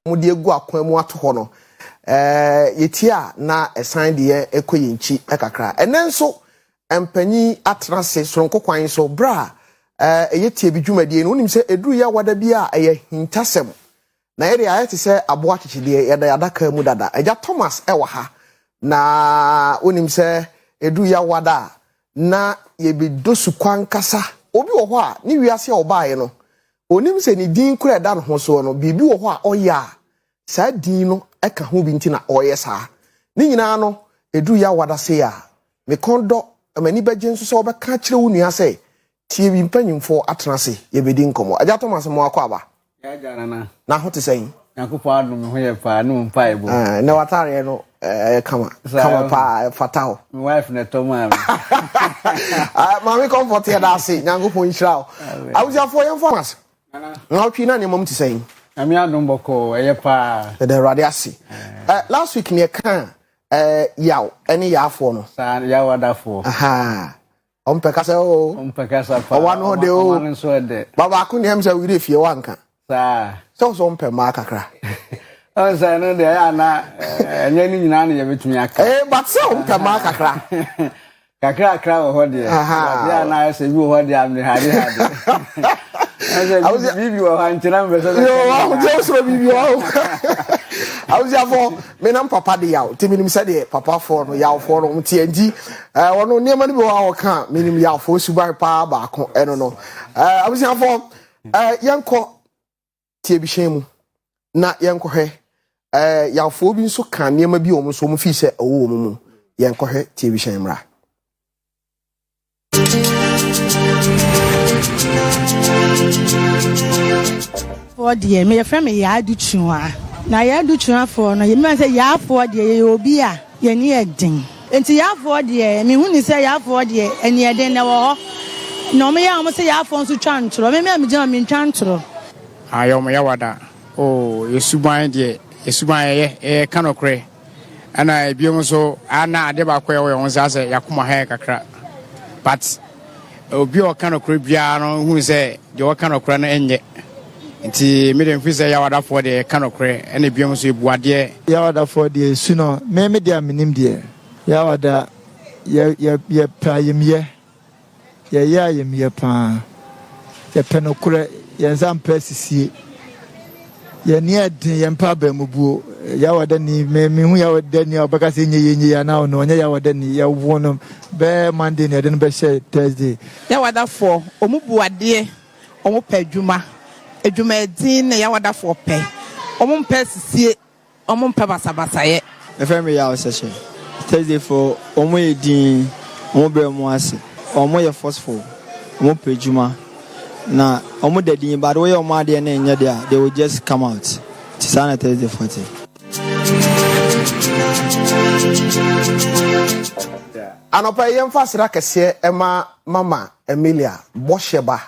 mode egu akwan mu ato ho no yetia na esan de ekoyinchi ekakra enenso empanyi atrase soronko kwan so bra yetie bidwumadie no nim se eduru ya wada bi a hintasem na ere ayete se abo achichide yada yadaka mu dada eja Thomas ewa ha na onim se eduru ya wada na yebidosu kwan kasa obi wo ho a ni wiase obaye no onim se ni din kura da no ho so no bibi wo ho a oya sa din no eka ho bi nti na oyesa ni nyina no eduru ya wada se ya me kondo amani beje nso se obeka kire wo nua se tie bi mpanyimfo atenase yebedi nkomo aja Thomas mo akwa aba ya jana na ho te sen yakupo adum ho ye pa no mpa ebo na watare no kama pa fatao my wife na Thomas mami comfort here da se nyankopon nhyira awusiafo yem Thomas na otwi na ne mom te sen ami adum boko ye pa the radiasi last week ne kan yaw eni yafo no sa ya wadafo aha ompekasa o ompekasa pa wano de o wano so de baba ku ne amsa wire fie wanka sa so ompe ma kakra o sa no de ya na enye ni nyina na ye betumi aka but so ompe ma kakra kakra wo ho de ya na se bi wo ho de amne hade I was bibi wo hanchira mbese yo wa just bibi wo I was for me nam papa de yaw te minim se de papa for no yaw for no mti anji wono niam ni be wa ka minim yaw for subai pa ba ko eno no I was for yanko tie bi hwemu na yanko hwe yaw for bi nso ka niam bi o mo so mo fi se owo mo yanko hwe tie bi hwemra for the me friend me ya du twua na ya du twua for no ye me say ya for the ye obi a ye ni edin enti ya for the me hu ni say ya for the eni eden na wo no me ya mo say ya for nso twa ntro me gina me twa ntro ayo mo ya wada o yesuban de yesuban ye kanokre ana ebiem so ana ade ba kwa ye won sa say yakoma ha kakra but obi o kanokre bia no hu say de o kanokre na enye nti me dem fi say ya wada for de kanokre ene biem so ebuade ya wada for de suno me de aminim de ya wada ye pa yemye ye ya yemye pa ye penokre ye zampa sisie ye ni adin ye mpa ba mubuo ya wada ni me hu ya wada ni obaka se nye ya na no ya wada ni ya wono be Monday ni den be share Thursday ya wada for omubuade omu padwuma edwuma edin na ya wada for pe omu mpa sisie omu mpa basabasa ye e fe me ya o session Thursday for omu edin omu be mu ase omu ye forceful omu padwuma na omu dadin but we omu ade na enya dia they will just come out tisana Thursday 40 anopa yem fasira kese ema mama Emilia Bosheba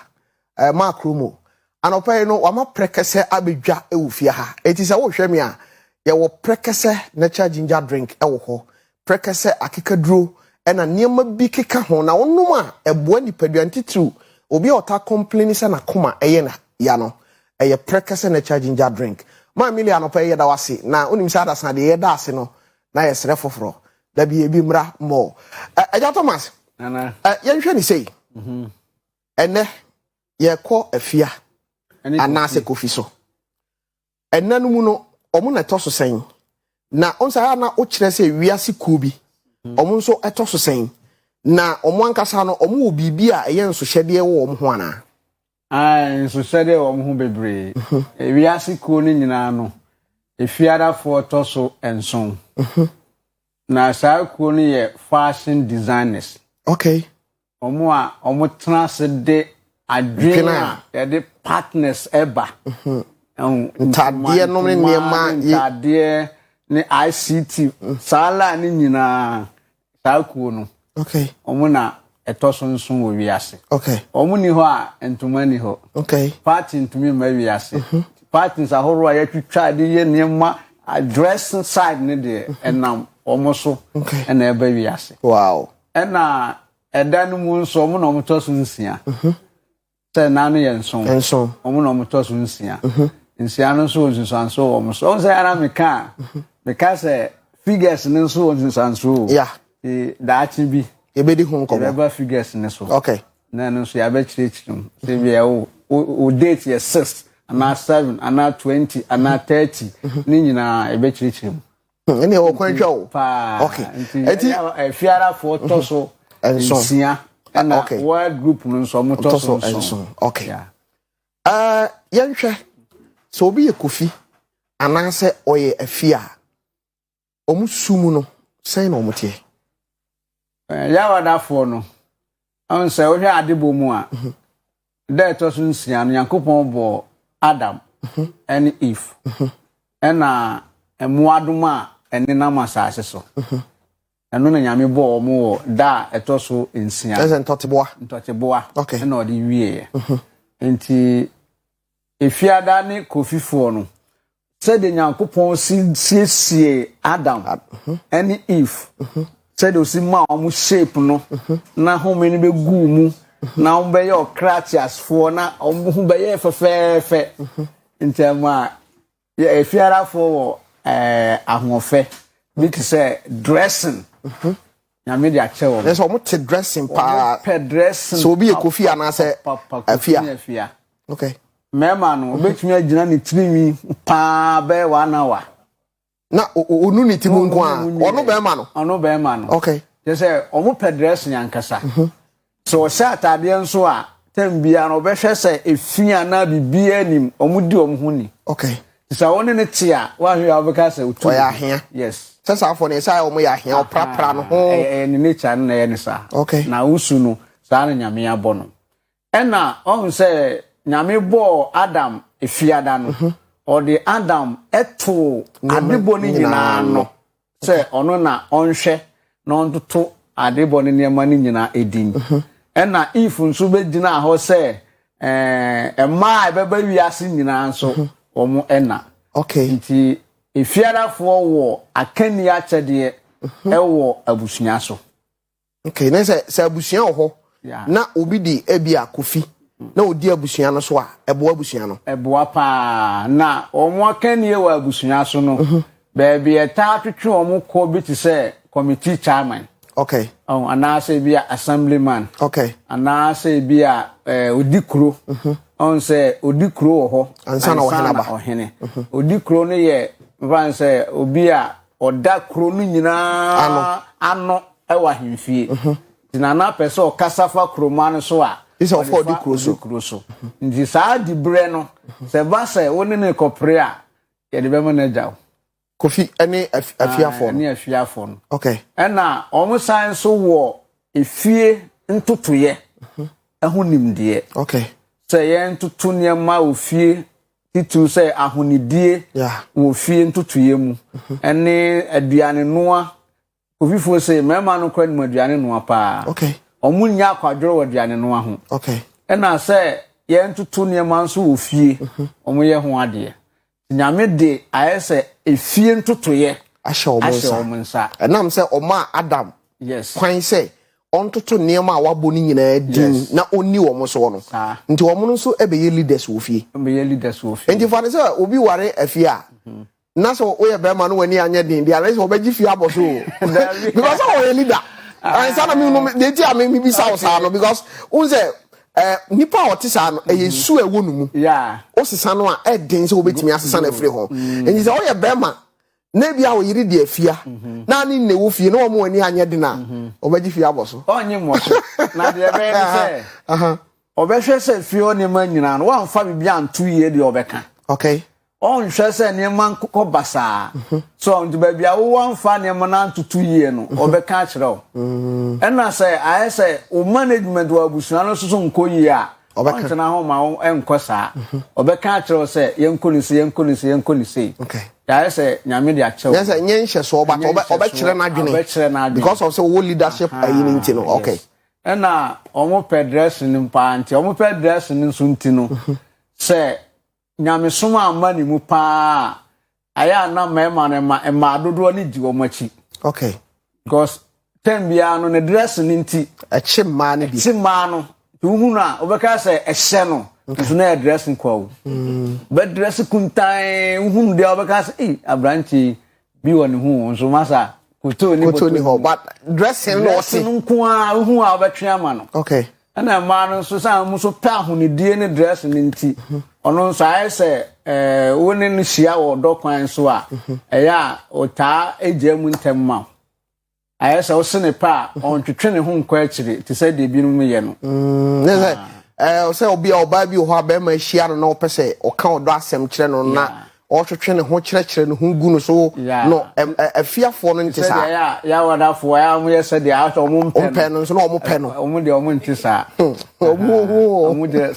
ma kromo anopa no wama prekese abedwa ewufia ha etisa wo hwemi a ye wo prekese natural ginger drink ewo ho prekese akekaduro ena niema bi keka ho na wonum a eboa nipadua ntitru obi ota complain se na koma eye na ya no eye prekese natural ginger drink ma Emilia anopa ye da wase na onim sa da san de ye da ase no na ye sere foforo da bi ebi mra mo aja Thomas ana ye hwe ni sei ene ye ko afia ana se kofi so enanum no omo na toso sen na onsa ya na o kire se wiase ku bi omo nso etoso sen na omo ankasa no omo obi bi a eye nso hyede wo omo ho ana nso hyede wo omo ho bebre wiase ku ni nyina no efiara for toso enson na saa ku ni ye fashion designers okay omo trans de adwena ya de partners eba ntade no ne niema ntade ne ICT sala ni nyina saa ku no okay omo na etoso nso wo wiase okay omo ni ho a entuma ni ho okay party ntumi ma wiase parties ahoro a yatwitwa de ye niema address side ne de enam omo so na eba wiase wow ena edanu mu nso omo na omo toso nsia se nanu ye nso omo na omo toso nsia nsiano so nsusanso wo so say ara meka say figures ne so nsusanso yeah da achi bi e be di hu nko ba figures ne so okay na no so ya be chirechirim say bi o date ye 6 ana 7 ana 20 ana 30 ni nyina e be chirechirim ene wo kwantwa o okay enti fiara for toso ensia na word group no so mo toso enso okay yenhwe so obi ye kofi anase oye afia omusumu no sai na omutie ya wadafo no on say o hwe adebo mu a da toso nsia no Yankopon bo Adam and Eve na emuadom a ene na masase so eno na nyame bo omo da etoso nsia eze ntoteboa okay na odi wie enti efiada ne kofifo no said the Yankopon sie Adam and Eve said o si ma omo shape no na home ni be gu mu na o be your cratias for na omo be ye fefefe ntema ya efiada for ahofe bit say dressing nyame dia chewo so omo te dressing pa dressing so obi e kofi anase afia okay mema no obetumi agina ne tirimi pa be 1 hour na onu ni timu nko a onu be ma no okay je say omo pe dress nyankasa so sha atade nso a tambia no obehwe say efia na bibia nim omo di omo hu ni okay so woni ne tia wa hwe obeka say otu ya hia yes sasa afọ na sai omo ya hia oprapra no ho ni nature na ye ni sa okay na usu no sa na nyame abo no ena on say nyame bo Adam efiada no or the Adam eto adebo ni nyina no say ono na onhwe na ontoto adebo ni niam ni nyina edin ena if nso be gina ho say ema ebeba wiase nyina nso omo ena okay nti efiada fo wo akani achede ewo abusua so okay na say abusua ho na obi di ebia kofi na odi abusua no so a eboa abusua no eboa pa na omo akani e wa abusua so no baby eta twetwe omo ko bi ti say committee chairman okay ana say bia assemblyman okay ana say bia odikuro on say odikuro ho ansa na ohena ba ohene odikuro no ye van say obi a oda kuro no nyina ano e wa hemfie tinana pese o kasafa kromano so a is of for the so ndi sa di bre no se ba se woni ne kopre a ye de be manager kofi ene afiafo ne afiafo no okay ena omo san so wo efie ntotoye ehunimde okay se ye ntoto ne ma ofie titu se ahunidie wo fie ntotoye mu ene aduane noa ofifo se mema no kwa ni aduane noa pa okay omunya akwadro wadiane no ho okay ena se ye ntutu ne manso wo fie omuye ho ade nyame de ayese efie ntutu ye ahye omunsa enam se oma Adam yes kwan se ontutu ne ma wabo ni nyina din na oni wo mo so no nti wo mo nso ebeye leaders wo fie nti fa ne se obi ware afie a na so wo ye be ma no wani anya din dia na se obeji fie aboso because wo ye leader and sana me no dey tia me bi sa no because unze nipa otisa no yesu ewo no mu o sesa no a edin se obetimi asesa na free ho enyi se o ye bema na bia wo yiri de afia na ni ne wo fie na wo mo ani anya de na obeji fie aboso onye mo so na de be se obehwe se fie oni ma nyina no wa mfa bibia antu ye de obeka okay on hwe se ne man ko basa so nti ba bia wo mfa ne man antutu ye no obeka kire o ena se aye se o management wa busua no so nko yi a obeka na ho ma enko sa obeka kire o se yenko ni se okay aye se nyame de achew yes nyen hye so obekire na adwene because of say wo leadership ayi nti no okay ena omo pedress ni mpa nti omo pedress ni nso nti no se nyame soma amani mu pa aya na mema na ma dodo ni jiwo machi okay because tembia no ne dress ni nti echi ma no no tuhuna obeka se ehye no nso na dressing kwa be dress kuntan hu de obeka say abranchi bi woni hu nso masa koto ni ho but dressing no say nko a hu a obetwe ama no okay ana ma no nso sa mu so pa hu ni die ni dress ni nti ono nso aye say woni ni hia wo do kwan so a eya ota ejam ntem ma aye say wo sene pa on twetwe ne ho nkwa akire ti say de bi no me no o say obi oba bi ho aba ma hia no na opese o ka odo asem kire no na o twetwe ne ho kire no ho gu no so no afiafo no nti sa ya wadafo ya mo yesa de a so mo mpe no so no mo pe no omo de omo nti sa omo de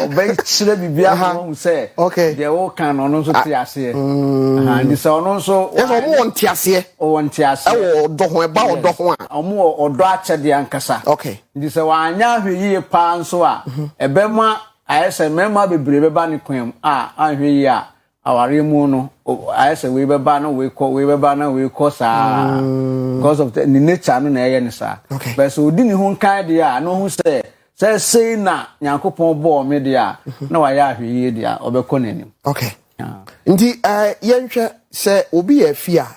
obai kire bibia ho say de wo kan no so ti ase ndi sa ono so yes omo wonti ase wonti ase e wo do ho e ba wo do ho a omo odo ache de ankasa okay ndi sa wa anya hweyi pa nso a ebema ayese mema bebre beba ne kwam ahweyi a awari mu no ayese we beba no we beba na we ko sa because of the nature no na eye ne sa but so odi ni ho kan de a no hu say na Nyankopon bo me de a na wa ya ahweyi de a obekọ nanim okay ndi yenhwe se obi ya fia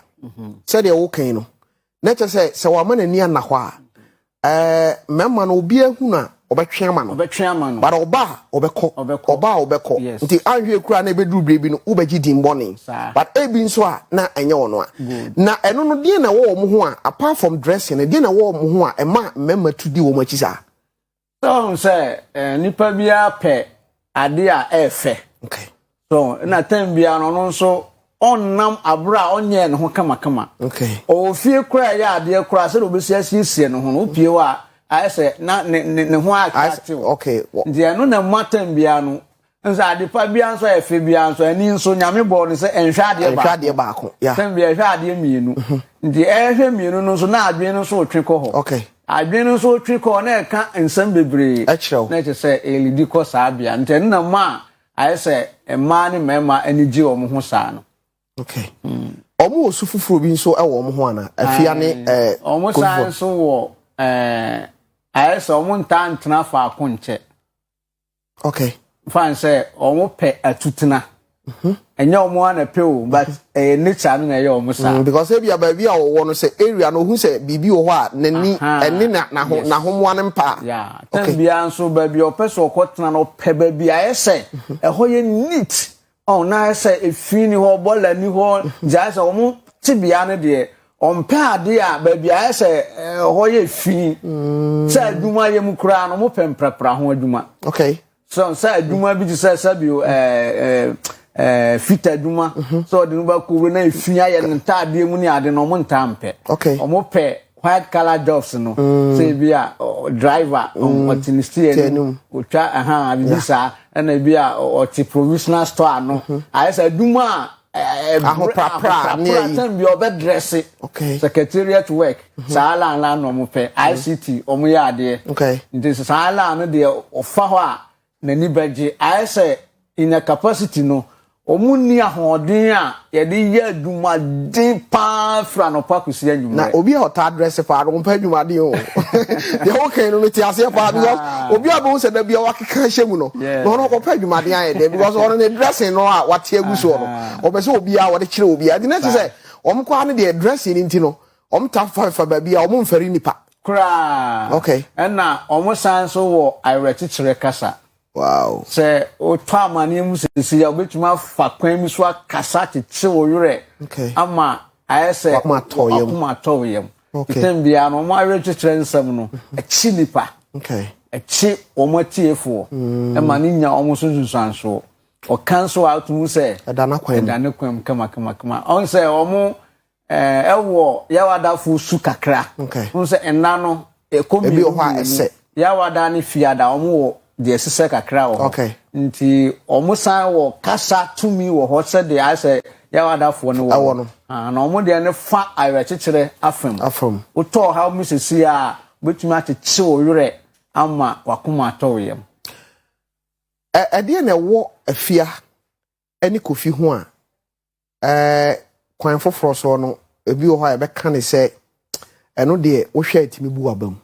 se de wo kan no na che se wa ma na ni na ho a mema no obi ehu na obetwe ama no but oba obekọ nti anhwe kura na ebedu brebi no ubeji dimboni but ebi nso a na enye wono a na eno no de na wo mo ho a apart from dressing de na wo mo ho a ema mema tudi wo machi sa so say nipa bia pe ade a efe okay so na tem bia no nso onnam abra onye ne ho kama okay o fie kura ya ade kura se do besi asiesie ne ho no pie wa I say na ne ho attractive okay dia no na matem bia no nsa ade pa bia nso efe bia nso ani nso nyame bo no se enhwade ba ko yeah tem bia hwade mienu ndi ehwe mienu no nso na adwen no so otwe ho okay adwen no so otwe ko na eka nsam bebre na che se elidi ko sa bia nten na ma I say emma ne mema anigi wo mo ho sa no okay omo osu fufuru bi nso e wo mo ho ana afia ne omo sa nso wo I saw one time fa akonche. Okay. Fan say omo pe atutena. Enya omo ana pe o but nature no na ye omo sa. Because e bia ba bia wo no say area no hu say bibi wo ho a nani eni na ho mo an mpa. Yeah. Tan bia nso ba bia opeso okotena no pe ba bia ye say e ho ye neat. Oh na say efini ho bola ni ho ja say omo tibia no de ompe ade a ba bia say ho ye fi say aduma ye mu kura no mo pemprapra ho aduma. Okay. So say aduma bi ti say sabio fita aduma so de no ba ko na fi aye nta ade mu ni ade no mo nta mpe. Okay. Omo pe white color jobs no say bia driver otinistien otwa abisa na bia oti provisional store no aye say aduma ahopra ni bi obe dress secretariat work sala la no mo pe ICT omo ya ade okay nti sala no de ofa ho a nani baje I say in a capacity no omo ni ahoden a ye de ye aduma de pa fra no pa kusi aduma na obi a ota dress pa no pa aduma de o de o kan no ti ase pa because obi a bo se da bia wakeka hyemu no no ko pa aduma de aye de because on the dressing no a wate aguso no obese obi a wode kire obi a de na say om kwa ne de dressing nti no om ta fa ba bia om mfari nipa kra okay na om san so wo ireti kire kasa. Wow. Say o twa mane mu sisi ya obetuma fa kwan mi so akasa tete wo yure. Okay. Ama ayese akuma toyem. Okay. Itembia no mo awe twetire nsam no. Echi nipa. Okay. Echi o mo tiefo. E ma ni nya o mo sunsunsanso. O cancel out mu say edana kwam kama. On say o mo ewo yawada fu su kakra. Okay. On say enna no ekomi ebi o ha ese. Yawada ni fiada o mo de sese kakra wo okay nti omusan wo kasa tumi wo ho se de ase ya wadafo no wo no na omu de ne fa awe kekere afam uto ha mu sesi a betumi ateche wo yure ama wakoma to yem de na wo afia ani kofi ho a kwan foforo so no ebi wo ha e be ka ne se eno de wo hwe atimi bu abam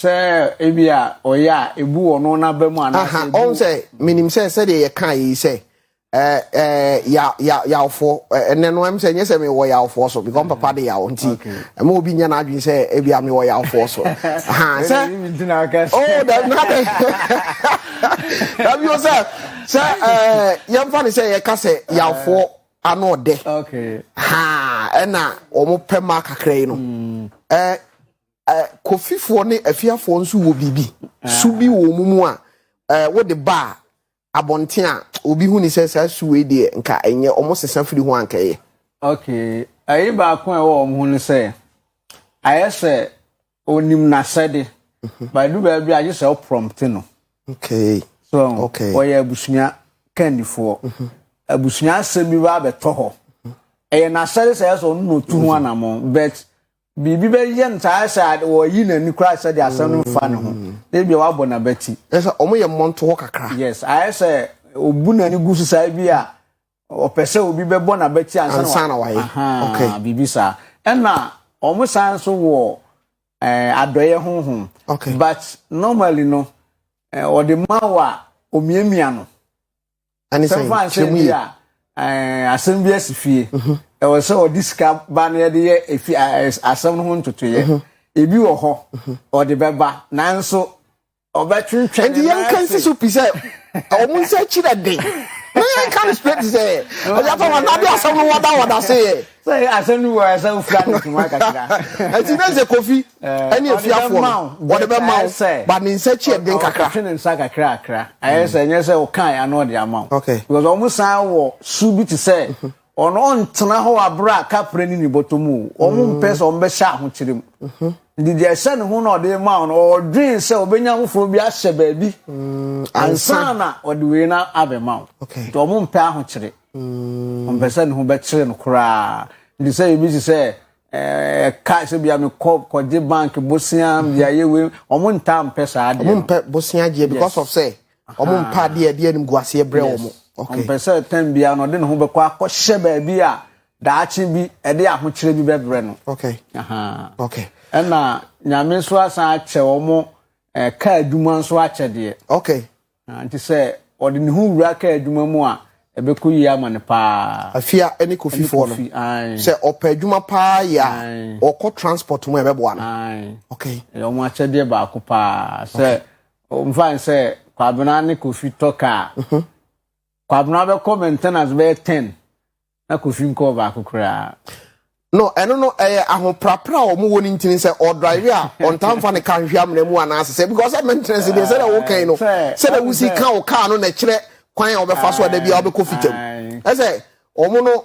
Say ebia oya ebu ono na ba mu ana on say minim say de ye kan yi say ya fo ene no am say nyese me wo ya fo so because papa de ya nti e ma obi nya na adwin say ebia me wo ya fo so say oh that that you say yam fa say ye ka say ya fo ano de okay ena omo pema kakra yi no kofifo ne afiafo nso wo bibi subi wo mumu a wo de ba abonten a obi hu ni sesa suwe de nka enye omo sesa firi ho anka ye okay ayi ba ko e wo omo hu ni se ayese onim na sede ba du ba bi aje se prompt no okay so okay oya abusunya kandifo abusunya asem bi ba beto ho eye na sede se so no tu ho anamo but bibi be yen ta sa wo yi na ni kra sa de asem no fa ne ho e bi wa bo na beti esa omo ye monto ho kakra yes I say obu na ni gusu sa bi a opese obi be bo na beti ansa na wa okay bibi sa na omo san so wo adoye honhom okay but normally no o de mawa omiemia no ani say chemu ya asem bi asifie e wo se o diska ba na de ye efi asem no ho ntoto ye ebi wo ho o de beba nanso o be twentwe and yan kan so pise o mun se chira de no yan kan straight say o ja fa na de asem no wada say say asem no wa asem fura ni tuma kakira ati na ze kofi ani efiafo o de be ma ba ni se chi de kakra twene nsa kakra akra aye say nye say o kan ya no de ama okay because o musan wo subi ti say ono ntena ho abra kapre ni botomu o mu mpesa o mbe sha ho kirem ndi de sha ne ho na o de ma no o dream say obenya hofo bi ahye baabi ansana o de we na abema okay to mu mpe aho kire o mpesa ne ho be kire no kura ndi say bi say ka se bia me ko de bank bosia bia ye we o mu nta mpesa ade o mu mpe bosia je because of say o mu mpa de anim guase ebre o mu okay mpesa tambia no de ne ho be kwa hye baabi a daachi bi e de aho kire bi bebre no okay okay na nyame so asan ache omo ka aduma so ache de okay anti se odi ne hu wura ka aduma mu a ebeku yi amane pa afia eni kofifo no se opa aduma pa ya okọ transport mu ebebo no okay e omo ache de ba ko pa se o mfan se kwabena ne kofi toka kwabena be maintenance be 10 na kofi nko ba kokura no eno no ahoprapra o mu woni ntini se o drive a on time fa ne kan hwia mna mu ana se because maintenance dey say that wo kan no say that we see kan o car no na kire kwan o be fa so da bia o be kofitam e say o mu no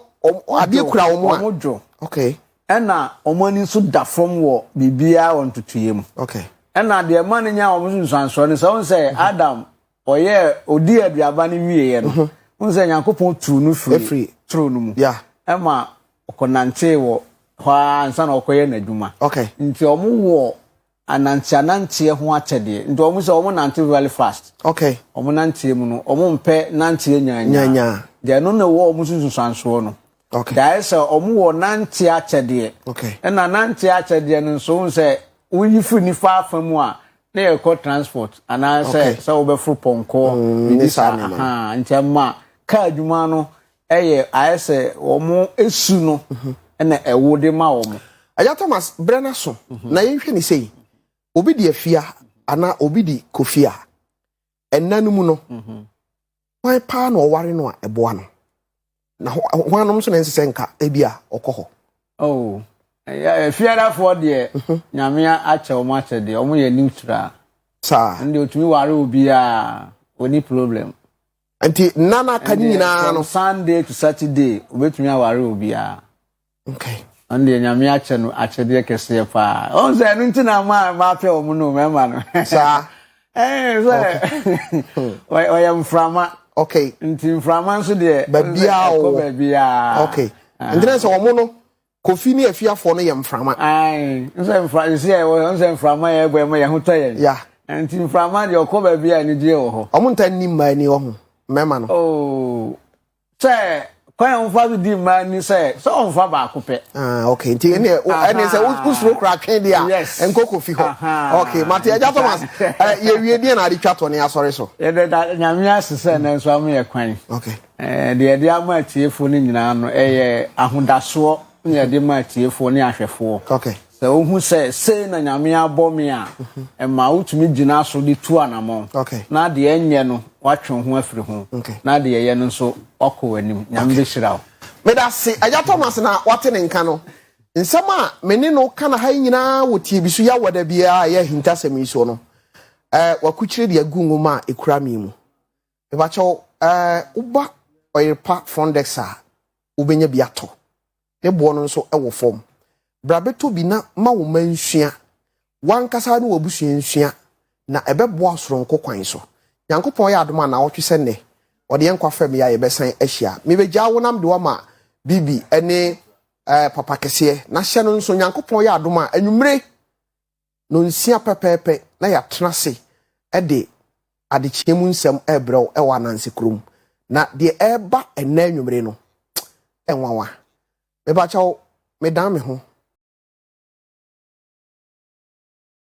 ade kura o mu a okay ena o mani so da from wo bibia on tutuyem okay ena de man nya o mu nsanso ne so say Adam oye odi aduaba ne wiye no unse Nyankopon tu no free true no mu yeah ema okonante wo hwa ansa na okoye na dwuma okay nti omu wo anantie ho achede nti omu se omu nante very fast okay omu nante mu no omu mpe nante nyanya de no na wo omu sunsanso no okay da ese omu wo nante achede okay na nante achede no so se uyi fu ni fa afamu a na ye ko transport ana se wo be fru ponko ni sa nti ma ka adwuma no eye ayese omo esu no na ewo de ma omo aya Thomas brena so na yenhwe ni sei obi de afia ana obi di kofia enanum no wan pa na oware no a eboa no na hwanom so na nsese nka ebia okoho oh ya fiara for de nyame ache omo ache de omo ye neutral sa ndi otumi ware obi a oni problem anti nana kan nyina no Sunday to Saturday obetumi aware obi a okay ande nyame ache no ache de kese pa on ze no ntina ma pe omo no mema no sa oya mframa okay nti mframa nso de babia o babia okay ndina se omo no kofi ni afiafo no ye mframa ai nse mframa se nse mframa ye bo ye ho toye ya nti mframa de okọ babia ni die wo ho omo ntan ni ma ni wo ho mema no oh say kwan onfa bi di ma ni say so onfa ba ko pe okay nti ene say usuro kra twen dia enkoko fi ho okay mate eja Thomas ye wie die na de twato ne asore so ye da nyame asese na nso am ye kwan okay de ama tiefo ni nyina no ye ahodaso ye de ma tiefo ni ahwefo okay so hu say na nyame abomi a ma utumi gina so de tu anamo okay na de enye no watwe ho afiri ho na de ye no nso okọ anim nyame be hirawo me da se eja Thomas na wate ne nka no nsema meni no kana ha nyina wotie bisu ya wada bia ya hinta semi so no wakuchire de agunguma ekura mi mu e ba cho uba oyepa fondexa ubenya biato ne bo no nso ewo fom brabeto bi na ma wo mansua wankasa no wabusua nsua na ebebo asoronko kwan so yankopon ya adoma na wotwe se ne ode enkwa fam ya yebesan ahia mebegya wonam de wama bibi ene papa kese na hye no nso yankopon ya adoma anwumre no nsia pepepe na ya tenase ede adechiemu nsem ebrew ewa nanse krom na de eba ena anwumre no enwawa mebacha me dan me ho